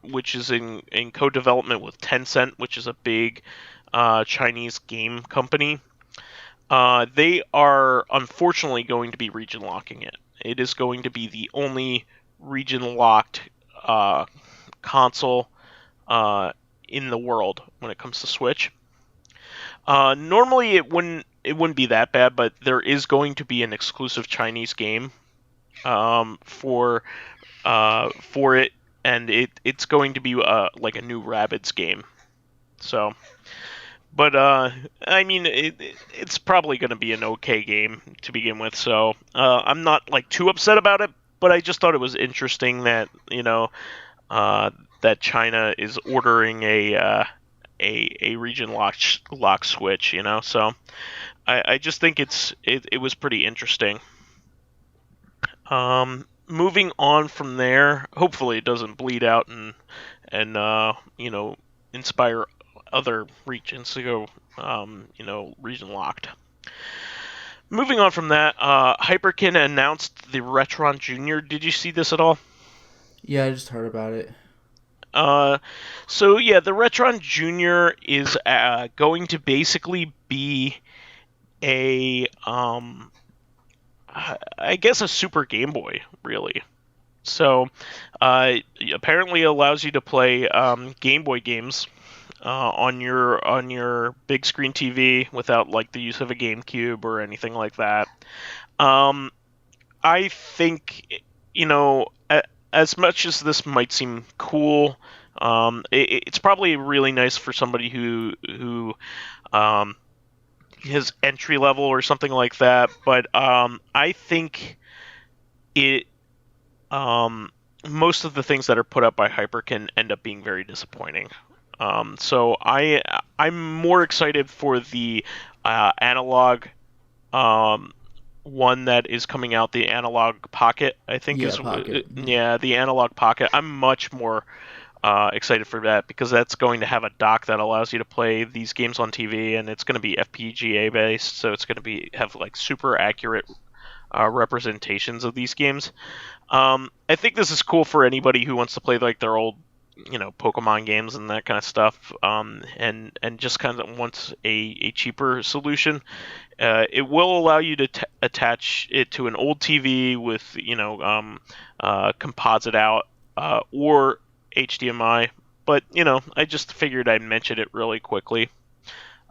which is in co-development with Tencent, which is a big Chinese game company. They are unfortunately going to be region locking it. It is going to be the only region locked console in the world when it comes to Switch. Normally it wouldn't be that bad, but there is going to be an exclusive Chinese game for it, and it's going to be like a new Rabbids game. So, but I mean, it's probably going to be an okay game to begin with. So I'm not like too upset about it, but I just thought it was interesting that that China is ordering a region lock Switch, So I just think it was pretty interesting. Moving on from there, hopefully it doesn't bleed out and inspire other regions to go region locked. Moving on from that, Hyperkin announced the Retron Junior. Did you see this at all? Yeah, I just heard about it. So yeah, the Retron Junior is going to basically be a I guess a Super Game Boy, really. So apparently allows you to play Game Boy games on your big screen TV without like the use of a GameCube or anything like that. I think as much as this might seem cool, it's probably really nice for somebody who is entry level or something like that. But I think it most of the things that are put up by Hyperkin end up being very disappointing. So I'm more excited for the analog one that is coming out, the Analog Pocket, I think Pocket. The Analog Pocket. I'm much more excited for that because that's going to have a dock that allows you to play these games on TV, and it's going to be FPGA based, so it's going to have like super accurate representations of these games. I think this is cool for anybody who wants to play like their old Pokemon games and that kind of stuff, and just kind of wants a cheaper solution. It will allow you to attach it to an old TV with composite out or HDMI, but I just figured I'd mention it really quickly.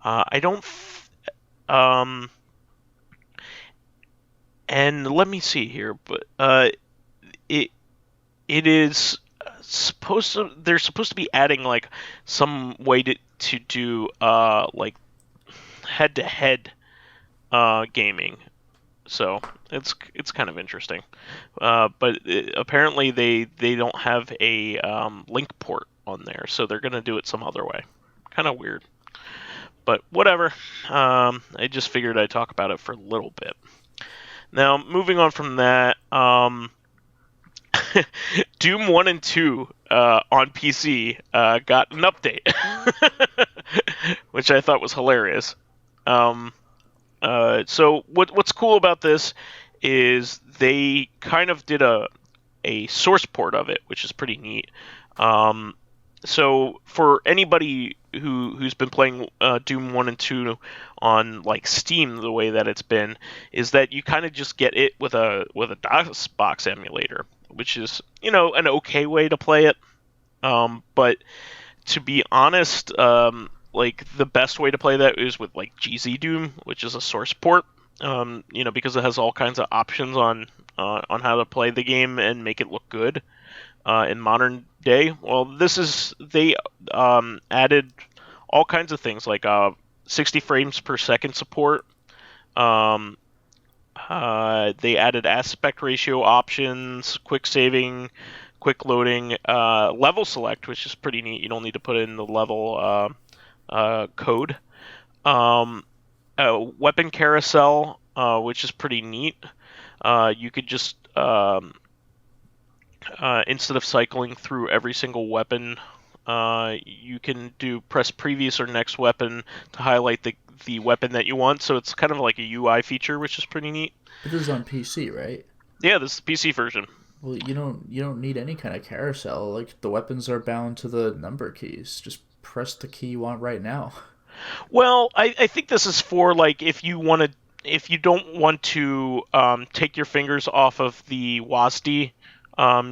I don't and let me see here, but it is they're supposed to be adding like some way to do like head-to-head gaming, so it's kind of interesting, but apparently they don't have a link port on there, so they're gonna do it some other way. Kind of weird, but whatever. I just figured I'd talk about it for a little bit. Now, moving on from that, Doom 1 and 2 on PC got an update, which I thought was hilarious. So what's cool about this is they kind of did a source port of it, which is pretty neat. So for anybody who's been playing Doom 1 and 2 on like Steam, the way that it's been is that you kind of just get it with a DOSBox emulator, which is an okay way to play it. But to be honest, like the best way to play that is with like GZ Doom, which is a source port. Because it has all kinds of options on how to play the game and make it look good in modern day. Well, they added all kinds of things like 60 frames per second support. Um, they added aspect ratio options, quick saving, quick loading, level select, which is pretty neat. You don't need to put in the level code. Weapon carousel, which is pretty neat. You could just instead of cycling through every single weapon, you can press previous or next weapon to highlight the weapon that you want. So it's kind of like a UI feature, which is pretty neat. But this is on PC, right? Yeah, this is the PC version. Well, you don't need any kind of carousel. Like the weapons are bound to the number keys. Just press the key you want right now. Well, I think this is for like if you don't want to take your fingers off of the WASD,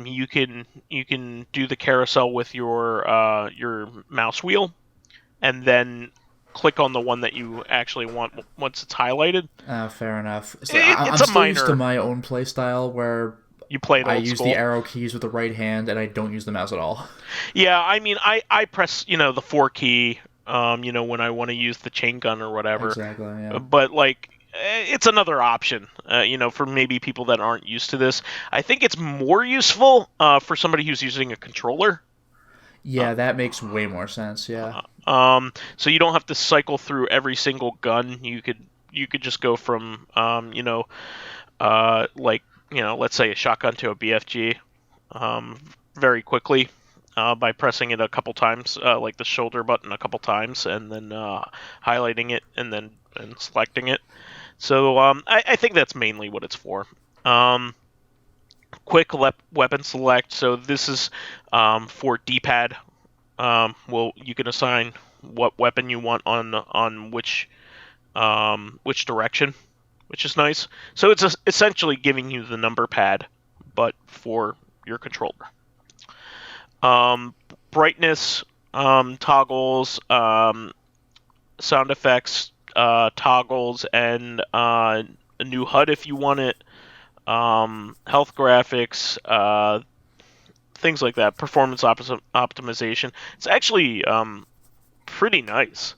you can do the carousel with your mouse wheel, and then click on the one that you actually want once it's highlighted. Fair enough. So It's I'm a still used to minor. my own playstyle where You play it I old use school. the arrow keys with the right hand and I don't use the mouse at all. Yeah, I mean, I press the 4 key, when I want to use the chain gun or whatever. Exactly. Yeah. But like, it's another option, for maybe people that aren't used to this. I think it's more useful for somebody who's using a controller. Yeah, that makes way more sense. Yeah. So you don't have to cycle through every single gun. You could just go from, let's say a shotgun to a BFG, very quickly, by pressing it a couple times, like the shoulder button a couple times, and then highlighting it and selecting it. So I think that's mainly what it's for. Quick weapon select. So this is for D-pad. You can assign what weapon you want on which direction, which is nice. So it's essentially giving you the number pad, but for your controller. Brightness toggles, sound effects toggles, and a new HUD if you want it. Health graphics, things like that. Performance optimization. It's actually pretty nice.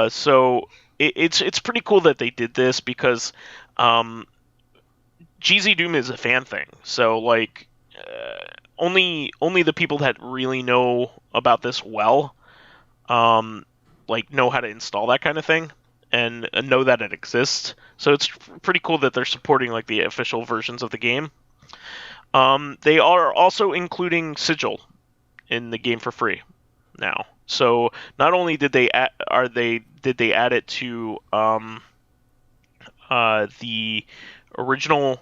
So it's pretty cool that they did this because GZ Doom is a fan thing. So like only the people that really know about this well, know how to install that kind of thing and know that it exists. So it's pretty cool that they're supporting like the official versions of the game. They are also including Sigil in the game for free now. So not only did they add it to the original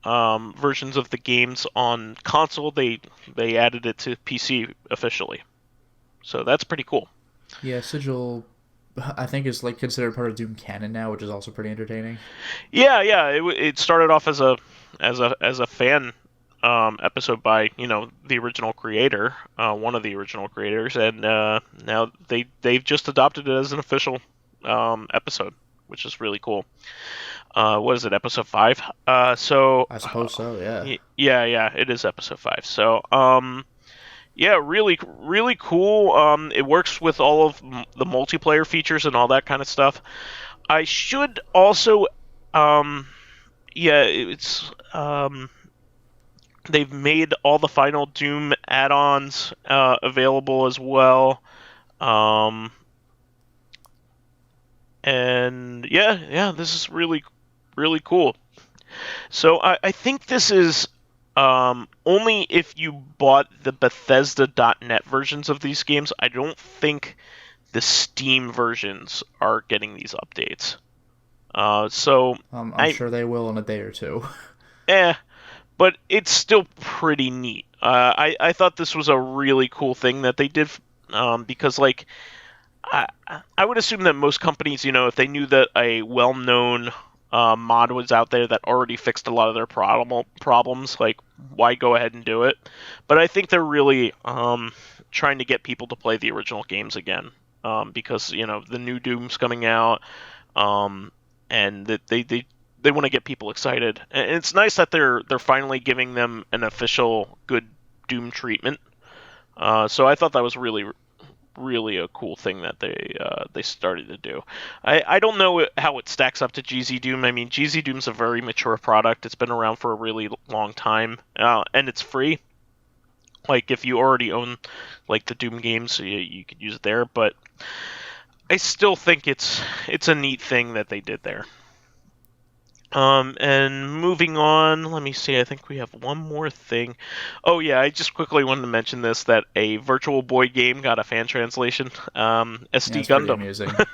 versions of the games on console, they added it to PC officially. So that's pretty cool. Yeah, Sigil, I think, is like considered part of Doom canon now, which is also pretty entertaining. Yeah. It started off as a fan episode by the original creator, one of the original creators, and now they've just adopted it as an official episode, which is really cool. What is it, episode 5? So I suppose so. Yeah. Yeah, it is episode 5. So yeah, really, really cool. It works with all of the multiplayer features and all that kind of stuff. I should also, it's they've made all the final Doom add-ons available as well. And this is really, really cool. So I think this is only if you bought the Bethesda.net versions of these games. I don't think the Steam versions are getting these updates. So I'm sure they will in a day or two. But it's still pretty neat. I thought this was a really cool thing that they did, because like I would assume that most companies, if they knew that a well-known mod was out there that already fixed a lot of their problems, like why go ahead and do it? But I think they're really trying to get people to play the original games again, because the new Doom's coming out, and that they want to get people excited. And it's nice that they're finally giving them an official good Doom treatment. So I thought that was really, really a cool thing that they started to do. I don't know how it stacks up to GZ Doom. I mean, GZ Doom's a very mature product. It's been around for a really long time, and it's free. Like if you already own like the Doom games, you could use it there. But I still think it's a neat thing that they did there. And moving on, let me see. I think we have one more thing. Oh yeah, I just quickly wanted to mention this that a Virtual Boy game got a fan translation. SD That's Gundam. pretty amusing. So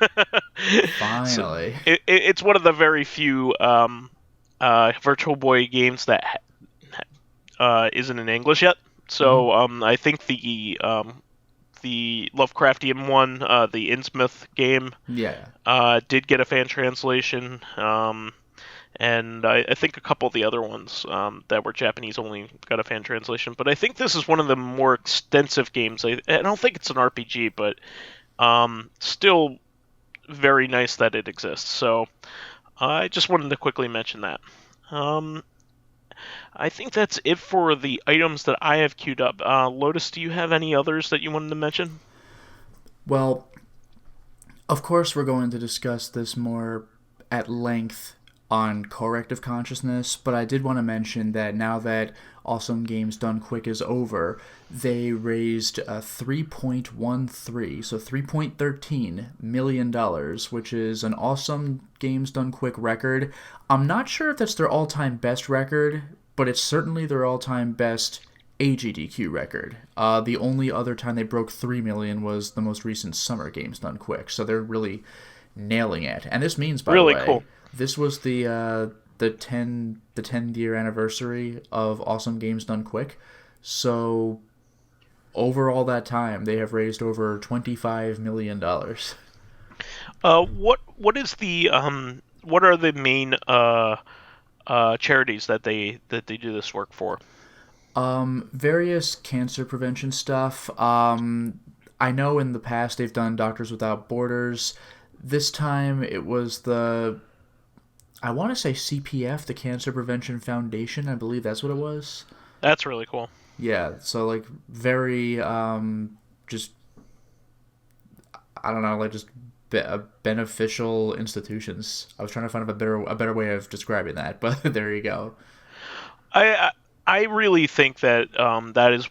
Finally. it's one of the very few Virtual Boy games that isn't in English yet. So I think the Lovecraftian one, the Innsmouth game, did get a fan translation. And I think a couple of the other ones that were Japanese only got a fan translation. But I think this is one of the more extensive games. I don't think it's an RPG, but still very nice that it exists. So I just wanted to quickly mention that. I think that's it for the items that I have queued up. Lotus, do you have any others that you wanted to mention? Well, of course we're going to discuss this more at length on Corrective Consciousness, but I did want to mention that now that Awesome Games Done Quick is over, they raised 3.13, so $3.13 million, which is an Awesome Games Done Quick record. I'm not sure if that's their all-time best record, but it's certainly their all-time best AGDQ record. The only other time they broke 3 million was the most recent Summer Games Done Quick, so they're really nailing it. And this means, by the way, cool. This was the 10-year anniversary of Awesome Games Done Quick. So over all that time, they have raised over $25 million. What is the what are the main charities that they do this work for? Various cancer prevention stuff. I know in the past they've done Doctors Without Borders. This time it was I want to say CPF, the Cancer Prevention Foundation. I believe that's what it was. That's really cool. Yeah, so like very just I don't know, like just beneficial institutions. I was trying to find a better way of describing that, but there you go. I really think that that is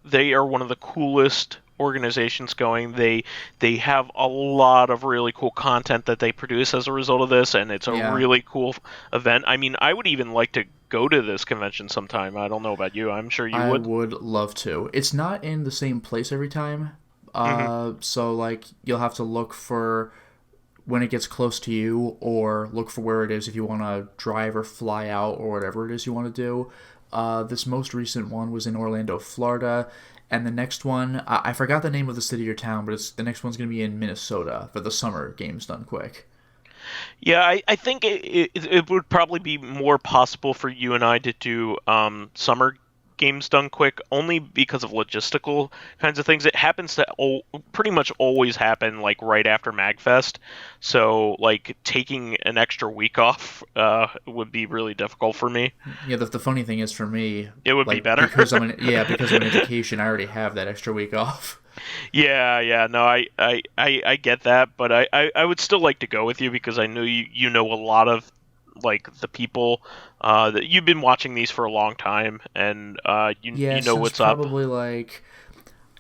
they are one of the coolest organizations going. They have a lot of really cool content that they produce as a result of this, and it's a really cool event. I mean, I would even like to go to this convention sometime. I don't know about you. I'm sure you would. I would love to. It's not in the same place every time. So like you'll have to look for when it gets close to you, or look for where it is if you want to drive or fly out or whatever it is you want to do. This most recent one was in Orlando, Florida. And the next one, I forgot the name of the city or town, but the next one's going to be in Minnesota for the Summer Games Done Quick. Yeah, I think it would probably be more possible for you and I to do Summer Games Done Quick, only because of logistical kinds of things. It happens to pretty much always happen like right after MagFest, so like taking an extra week off would be really difficult for me. Yeah, the funny thing is for me, it would be better because I'm in education. I already have that extra week off. Yeah, no, I get that, but I would still like to go with you because I know you know a lot of like the people that you've been watching these for a long time, and you know what's up. Probably like,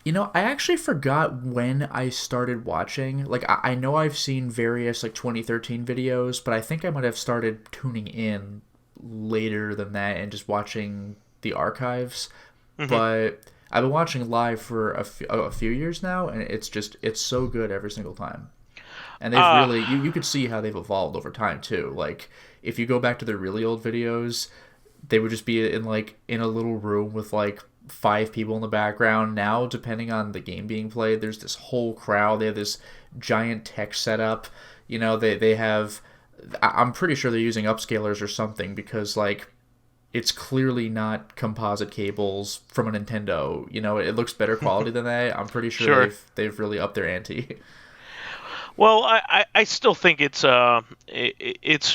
I actually forgot when I started watching. Like I know I've seen various like 2013 videos, but I think I might have started tuning in later than that and just watching the archives. But I've been watching live for a few years now, and it's so good every single time. And they've really you could see how they've evolved over time too. Like if you go back to their really old videos, they would just be in a little room with like 5 people in the background. Now, depending on the game being played, there's this whole crowd. They have this giant tech setup. They have. I'm pretty sure they're using upscalers or something because like it's clearly not composite cables from a Nintendo. It looks better quality than that. I'm pretty sure they've really upped their ante. Well, I still think it's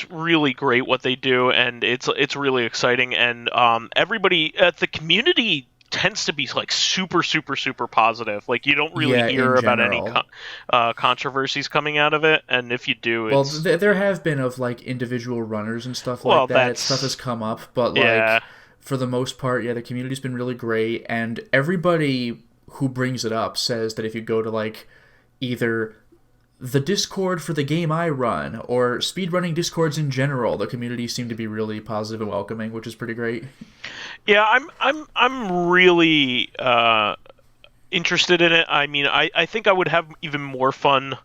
really great what they do, and it's really exciting, and everybody at the community tends to be like super super super positive. Like you don't really Yeah, in hear about any general. controversies coming out of it, and if you do, Well, it's there have been of like individual runners and stuff well, like that. Stuff has that's come up, but yeah. like for the most part, yeah, the community's been really great, and everybody who brings it up says that if you go to like either the Discord for the game I run or speedrunning Discords in general, the community seem to be really positive and welcoming, which is pretty great. Yeah, I'm really interested in it. I mean, I think I would have even more fun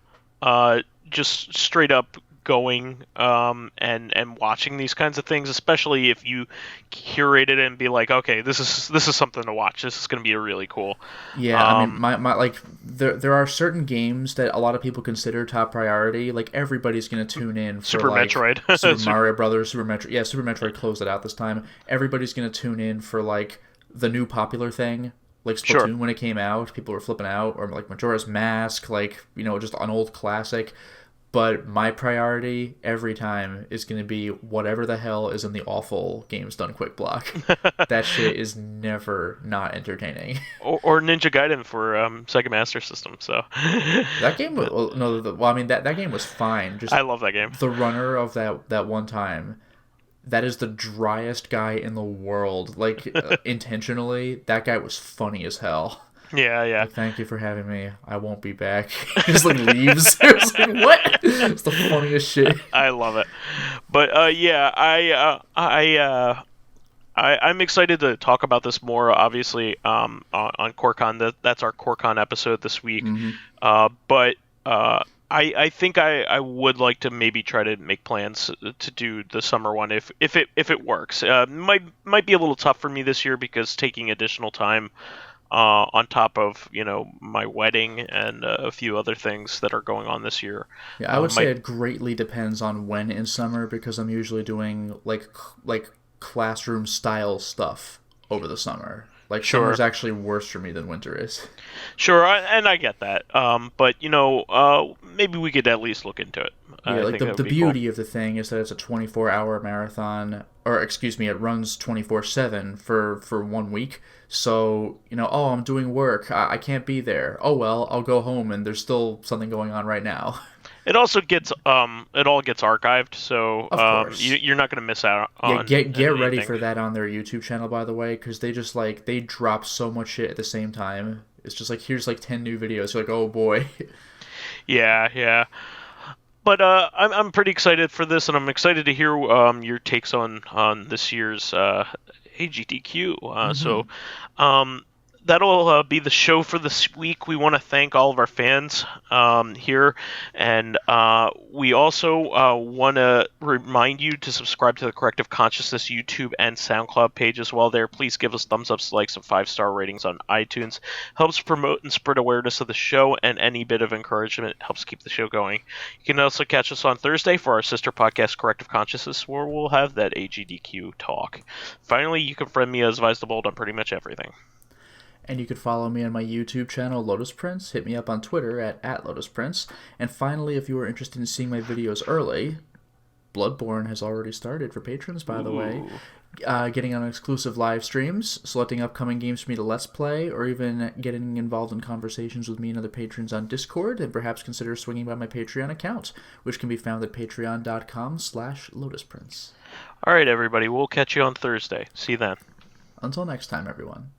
just straight up going and watching these kinds of things, especially if you curate it and be like, okay, this is something to watch. This is going to be really cool. Yeah, I mean, Um, my like there are certain games that a lot of people consider top priority. Like everybody's gonna tune in for Super like Metroid. Super Mario Brothers, Super Metroid. Yeah, Super Metroid closed it out this time. Everybody's gonna tune in for like the new popular thing, like Sure. Splatoon when it came out. People were flipping out, or like Majora's Mask, like just an old classic. But my priority every time is going to be whatever the hell is in the awful Games Done Quick block. That shit is never not entertaining. Or Ninja Gaiden for Sega Master System. So, That game was but well, no. Well, I mean that game was fine. Just I love that game. the runner of that one time. That is the driest guy in the world. Like intentionally, that guy was funny as hell. Yeah, yeah. Like, thank you for having me. I won't be back. He just like leaves. It was like what? It's the funniest shit. I love it. But yeah, I'm excited to talk about this more. Obviously, on CoreCon. That's our CoreCon episode this week. Hmm. But I think I would like to maybe try to make plans to do the summer one if it works. Might be a little tough for me this year because taking additional time on top of my wedding and a few other things that are going on this year. Yeah, I would say Might it greatly depends on when in summer because I'm usually doing like classroom style stuff over the summer. Like Sure. summer's actually worse for me than winter is. Sure, and I get that. But maybe we could at least look into it. Yeah, I like think that would the be cool. beauty of the thing is that it's a 24-hour marathon, or excuse me, it runs 24/7 for 1 week. So, oh, I'm doing work. I can't be there. Oh well, I'll go home and there's still something going on right now. It also it all gets archived, so Of course. you're not going to miss out Yeah, on get ready anything. for that on their YouTube channel, by the way, because they just like they drop so much shit at the same time. It's just like here's like 10 new videos. You're like, oh boy. Yeah, yeah. But I'm pretty excited for this, and I'm excited to hear your takes on this year's AGDQ. So um, that'll be the show for this week. We want to thank all of our fans here, and we also want to remind you to subscribe to the Corrective Consciousness YouTube and Soundcloud page as well. There, please give us thumbs ups, likes, and 5-star ratings on iTunes. Helps promote and spread awareness of the show, and any bit of encouragement helps keep the show going. You can also catch us on Thursday for our sister podcast, Corrective Consciousness, where we'll have that AGDQ talk. Finally, you can friend me as vysethebold on pretty much everything. And you can follow me on my YouTube channel, Lotus Prince. Hit me up on Twitter at Lotus Prince. And finally, if you are interested in seeing my videos early, Bloodborne has already started for patrons, by the way. Ooh. Getting on exclusive live streams, selecting upcoming games for me to Let's Play, or even getting involved in conversations with me and other patrons on Discord, and perhaps consider swinging by my Patreon account, which can be found at patreon.com/LotusPrince. All right, everybody. We'll catch you on Thursday. See you then. Until next time, everyone.